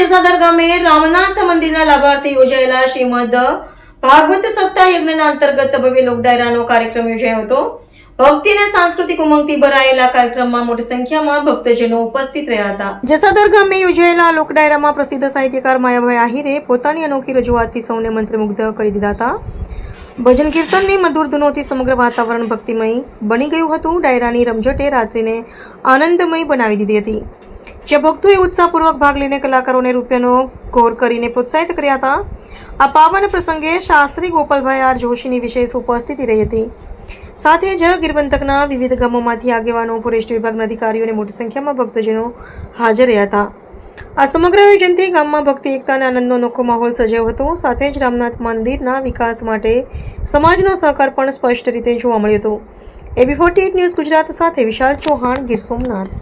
જસાદર ગામે રામનાથ મંદિરના લાભાર્થી યોજાયેલા શ્રીમદ ભાગવત સપ્તાહ યજ્ઞના અંતર્ગત ભવ્ય લોક ડાયરાનો કાર્યક્રમ યોજાયો હતો. ભક્તિ અને સાંસ્કૃતિક ઉમંગથી ભરાયેલા કાર્યક્રમમાં મોટી સંખ્યામાં ભક્તજનો ઉપસ્થિત રહ્યા હતા. જસાદર ગામે યોજાયેલા લોક ડાયરામાં પ્રસિદ્ધ સાહિત્યકાર માયાભાઈ આહિરે પોતાની અનોખી રજૂઆતથી સૌને મંત્રમુગ્ધ કરી દીધા હતા. ભજન કીર્તનની મધુર ધૂનોથી સમગ્ર વાતાવરણ ભક્તિમય બની ગયું હતું. ડાયરાની રમઝટે રાત્રિને આનંદમય બનાવી દીધી હતી, જે ભક્તોએ ઉત્સાહપૂર્વક ભાગ લઈને કલાકારોને રૂપિયાનો ઘોર કરીને પ્રોત્સાહિત કર્યા હતા. આ પાવન પ્રસંગે શાસ્ત્રી ગોપાલભાઈ આર જોશીની વિશેષ ઉપસ્થિતિ રહી હતી. સાથે જ ગીર પંથકના વિવિધ ગામોમાંથી આગેવાનો, ફોરેસ્ટ વિભાગના અધિકારીઓ અને મોટી સંખ્યામાં ભક્તજનો હાજર રહ્યા હતા. આ સમગ્ર આયોજનથી ગામમાં ભક્તિ, એકતા અને આનંદનો અનોખો માહોલ સર્જાયો હતો. સાથે જ રામનાથ મંદિરના વિકાસ માટે સમાજનો સહકાર પણ સ્પષ્ટ રીતે જોવા મળ્યો હતો. AB48 ન્યૂઝ ગુજરાત સાથે વિશાલ ચૌહાણ, ગીર સોમનાથ.